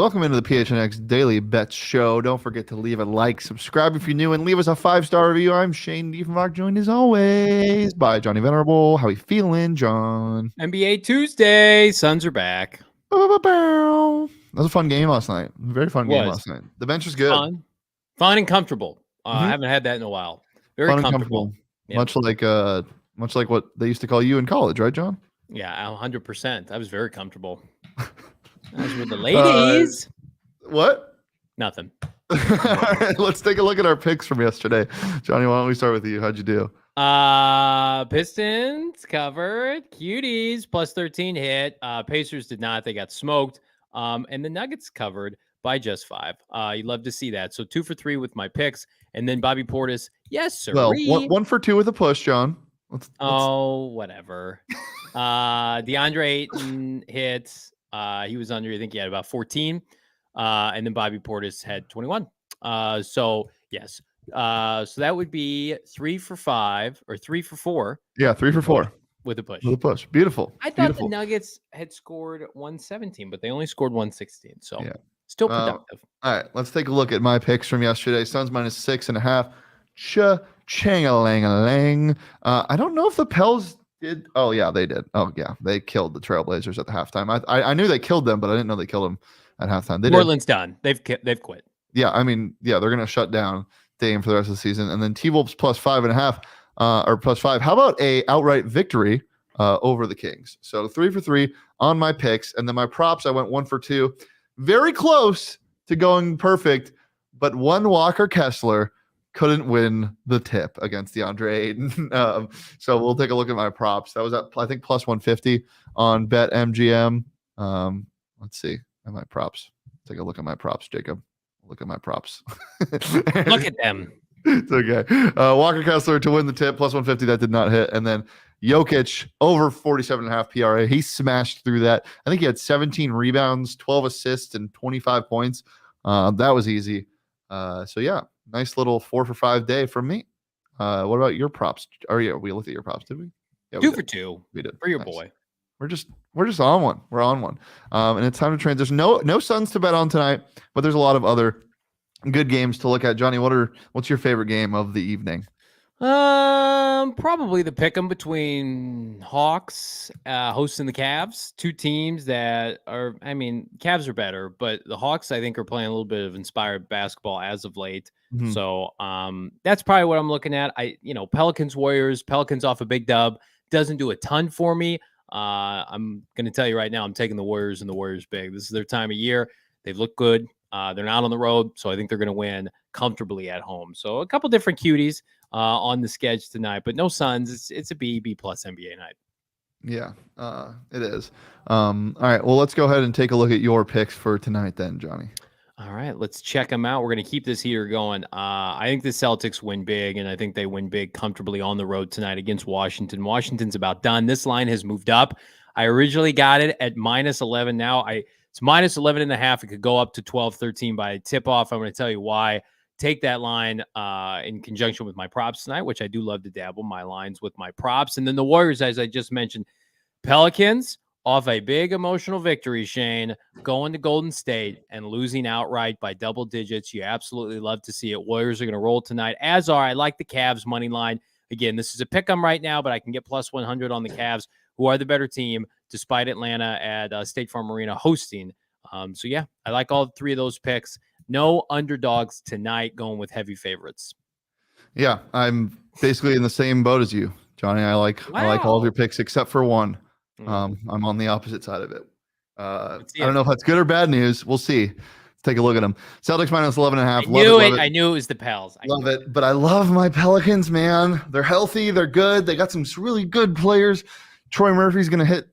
Welcome into the PHNX Daily Bets Show. Don't forget to leave a like, subscribe if you're new, and leave us a 5-star review. I'm Shane Diefenbach, joined as always by Johnny Venerable. How you feeling, John? NBA Tuesday. Suns are back. That was a fun game last night. Very fun game last night. The bench was good. Fun and comfortable. I haven't had that in a while. Very fun comfortable. Yeah. Much like what they used to call you in college, right, John? Yeah, 100%. I was very comfortable. As with the ladies. What? Nothing. All right, let's take a look at our picks from yesterday. Johnny, why don't we start with you? How'd you do? Pistons covered. Cuties plus 13 hit. Pacers did not. They got smoked. And the Nuggets covered by just 5. You love to see that. So 2 for 3 with my picks. And then Bobby Portis. Yes, sir. Well, 1 for 2 with a push, John. Let's... whatever. DeAndre Ayton hits. He was under, I think he had about 14. And then Bobby Portis had 21. So yes. So that would be 3 for 5 or 3 for 4. Yeah, 3 for 4 with a push. With a push. Beautiful. I thought the Nuggets had scored 117, but they only scored 116. So yeah. Still productive. All right, let's take a look at my picks from yesterday. Suns minus 6.5. Cha-chang-a-lang-a-lang. I don't know if the Pels did. Oh, yeah, they did. Oh, yeah, they killed the Trailblazers at the halftime. I knew they killed them, but I didn't know they killed them at halftime. Portland's done. They've quit. Yeah, I mean, yeah, they're going to shut down Dame for the rest of the season. And then T-Wolves plus 5.5 or plus 5. How about a outright victory over the Kings? So 3 for 3 on my picks. And then my props, I went 1 for 2. Very close to going perfect, but one Walker Kessler couldn't win the tip against DeAndre Ayton. So we'll take a look at my props. That was at, I think, plus 150 on BetMGM. Let's see at my props. Take a look at my props, Jacob. Look at my props. Look at them. It's okay. Walker Kessler to win the tip, plus 150. That did not hit. And then Jokic over 47.5 PRA. He smashed through that. I think he had 17 rebounds, 12 assists, and 25 points. That was easy. So yeah, nice little 4 for 5 day from me. What about your props? Oh yeah, we looked at your props, did we? Yeah, 2 for 2. We did for your boy. We're just on one. We're on one. And it's time to transition. No Suns to bet on tonight, but there's a lot of other good games to look at. Johnny, what's your favorite game of the evening? Probably the pick'em between Hawks hosting the Cavs. Two teams that are, I mean, Cavs are better, but the Hawks, I think, are playing a little bit of inspired basketball as of late. Mm-hmm. So that's probably what I'm looking at. Pelicans Warriors. Pelicans off a big dub doesn't do a ton for me. I'm going to tell you right now, I'm taking the Warriors and the Warriors big. This is their time of year. They've looked good. They're not on the road, so I think they're going to win comfortably at home. So a couple different cuties on the sketch tonight, but no Suns. It's a B plus NBA night. Yeah, it is. All right, well, let's go ahead and take a look at your picks for tonight then, Johnny. All right, let's check them out. We're going to keep this heater going. I think the Celtics win big, and I think they win big comfortably on the road tonight against Washington. Washington's about done. This line has moved up. I originally got it at minus 11. Now it's minus 11.5. It could go up to 12, 13 by tip-off. I'm going to tell you why. Take that line in conjunction with my props tonight, which I do love to dabble my lines with my props. And then the Warriors, as I just mentioned, Pelicans off a big emotional victory, Shane, going to Golden State and losing outright by double digits. You absolutely love to see it. Warriors are going to roll tonight, as are. I like the Cavs money line. Again, this is a pick 'em right now, but I can get plus 100 on the Cavs, who are the better team, despite Atlanta at State Farm Arena hosting. So, yeah, I like all 3 of those picks. No underdogs tonight, going with heavy favorites. Yeah, I'm basically in the same boat as you, Johnny. I like all of your picks except for one. I'm on the opposite side of it. I don't know if that's good or bad news. We'll see. Let's take a look at them. Celtics minus 11.5. I knew it was the Pels. Love it. But I love my Pelicans, man. They're healthy. They're good. They got some really good players. Troy Murphy's going to hit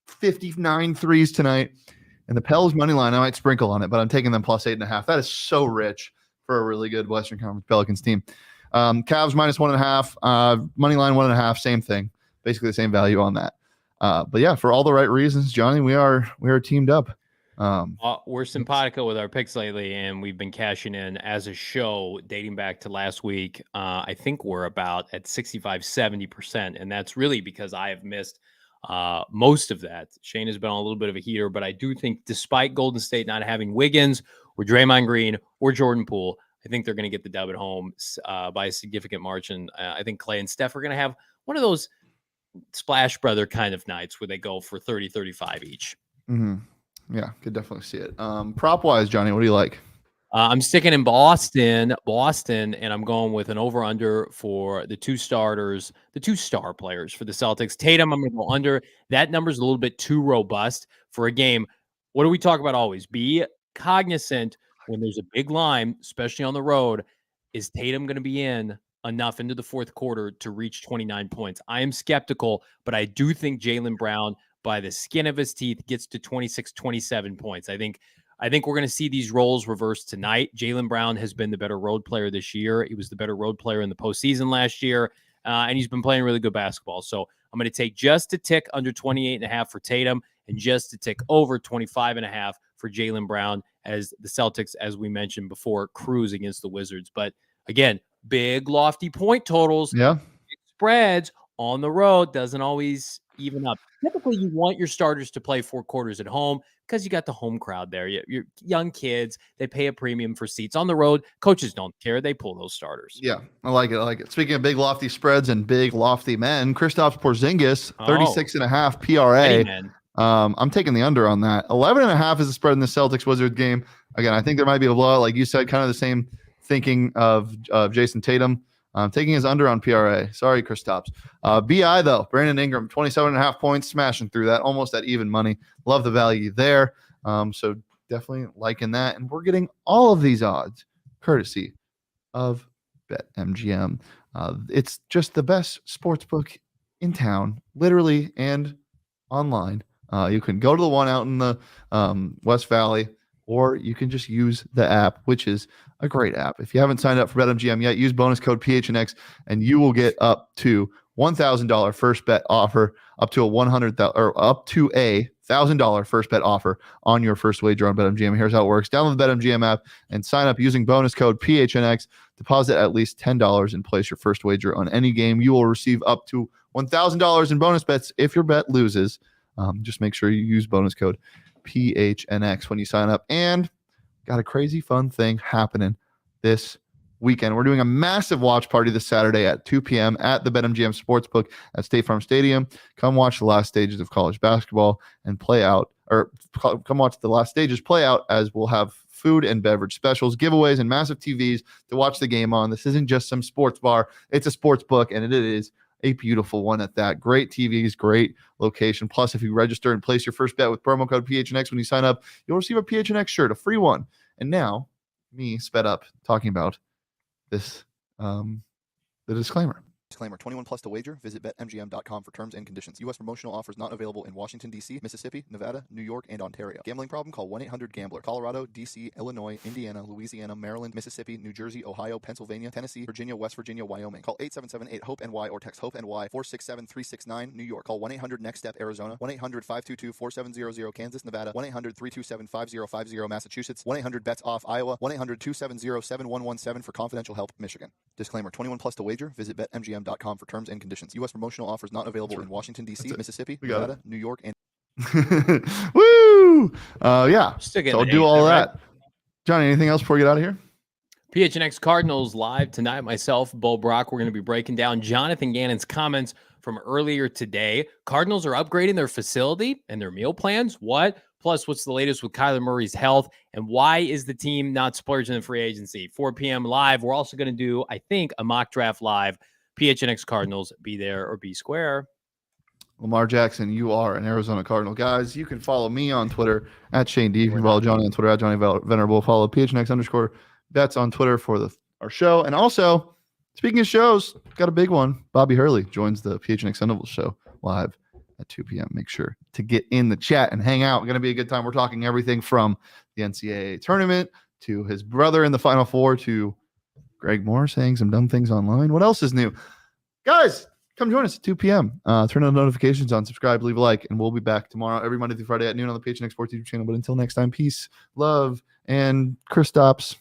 59 threes tonight. And the Pels money line, I might sprinkle on it, but I'm taking them plus 8.5. That is so rich for a really good Western Conference Pelicans team. Cavs minus 1.5, money line 1.5, same thing, basically the same value on that. But yeah, for all the right reasons, Johnny, we are teamed up. We're simpatico with our picks lately, and we've been cashing in as a show dating back to last week. I think we're about at 65-70%, and that's really because I have missed most of that. Shane has been on a little bit of a heater, but I do think despite Golden State not having Wiggins or Draymond Green or Jordan Poole, I think they're going to get the dub at home by a significant margin. I think Clay and Steph are going to have one of those Splash Brother kind of nights where they go for 30, 35 each. Mm-hmm. Yeah, could definitely see it. Prop wise, Johnny, what do you like? I'm sticking in Boston, and I'm going with an over-under for the two starters, the two star players for the Celtics. Tatum, I'm going to go under. That number's a little bit too robust for a game. What do we talk about always? Be cognizant when there's a big line, especially on the road. Is Tatum going to be in enough into the fourth quarter to reach 29 points? I am skeptical, but I do think Jaylen Brown, by the skin of his teeth, gets to 26, 27 points. I think we're going to see these roles reversed tonight. Jaylen Brown has been the better road player this year. He was the better road player in the postseason last year, and he's been playing really good basketball. So I'm going to take just a tick under 28.5 for Tatum and just a tick over 25.5 for Jaylen Brown as the Celtics, as we mentioned before, cruise against the Wizards. But again, big lofty point totals, Yeah, big spreads on the road doesn't always even up. Typically, you want your starters to play 4 quarters at home because you got the home crowd there. You're young kids. They pay a premium for seats. On the road, coaches don't care. They pull those starters. yeah, I like it. Speaking of big lofty spreads and big lofty men, Kristaps Porzingis, 36.5 PRA. I'm taking the under on that. 11.5 is the spread in the Celtics Wizards game. Again, I think there might be a blowout, like you said, kind of the same thinking of Jason Tatum. Taking his under on PRA. Sorry, Kristaps. BI, though, Brandon Ingram, 27.5 points, smashing through that, almost at even money. Love the value there. So definitely liking that. And we're getting all of these odds courtesy of BetMGM. It's just the best sports book in town, literally and online. You can go to the one out in the West Valley, or you can just use the app, which is a great app. If you haven't signed up for BetMGM yet, use bonus code PHNX, and you will get up to $1,000 first bet offer, up to a $1,000 first bet offer on your first wager on BetMGM. Here's how it works: download the BetMGM app and sign up using bonus code PHNX. Deposit at least $10 and place your first wager on any game. You will receive up to $1,000 in bonus bets if your bet loses. Just make sure you use bonus code PHNX when you sign up. And got a crazy fun thing happening this weekend. We're doing a massive watch party this Saturday at 2 p.m. at the BetMGM Sportsbook at State Farm Stadium. Come watch the last stages of college basketball and play out, or come watch the last stages play out, as we'll have food and beverage specials, giveaways, and massive TVs to watch the game on. This isn't just some sports bar. It's a sports book, and it is a beautiful one at that. Great TVs, great location. Plus, if you register and place your first bet with promo code PHNX when you sign up, you'll receive a PHNX shirt, a free one. And now, me sped up talking about this, the disclaimer. Disclaimer: 21 plus to wager. Visit BetMGM.com for terms and conditions. U.S. promotional offers not available in Washington, D.C., Mississippi, Nevada, New York, and Ontario. Gambling problem? Call 1-800-GAMBLER. Colorado, D.C., Illinois, Indiana, Louisiana, Maryland, Mississippi, New Jersey, Ohio, Pennsylvania, Tennessee, Virginia, West Virginia, Wyoming. Call 877-8-HOPE-NY or text HOPE-NY 467-369. New York. Call 1-800-NEXT-STEP, Arizona. 1-800-522-4700, Kansas, Nevada. 1-800-327-5050, Massachusetts. 1-800-BETS-OFF, Iowa. 1-800-270-7117 for confidential help, Michigan. Disclaimer: 21 plus to wager. Visit BetMGM.com for terms and conditions. U.S. promotional offers not available in Washington, D.C., Mississippi, Nevada, New York, and Woo! Yeah. So I'll do all that. Johnny, anything else before we get out of here? PHNX Cardinals live tonight. Myself, Bo Brock, we're going to be breaking down Jonathan Gannon's comments from earlier today. Cardinals are upgrading their facility and their meal plans. What? Plus, what's the latest with Kyler Murray's health? And why is the team not splurging in free agency? 4 p.m. live. We're also going to do, I think, a mock draft live. PHNX Cardinals, be there or be square. Lamar Jackson, you are an Arizona Cardinal. Guys, you can follow me on Twitter at Shane D. You can follow Johnny on Twitter at Johnny Venerable. Follow PHNX_bets on Twitter for our show. And also, speaking of shows, got a big one. Bobby Hurley joins the PHNX Sundays show live at 2 p.m. Make sure to get in the chat and hang out. Going to be a good time. We're talking everything from the NCAA tournament to his brother in the Final Four to Greg Moore saying some dumb things online. What else is new? Guys, come join us at 2 p.m. Turn on notifications on, subscribe, leave a like, and we'll be back tomorrow every Monday through Friday at noon on the PHNX Sports YouTube channel. But until next time, peace, love, and Kristaps.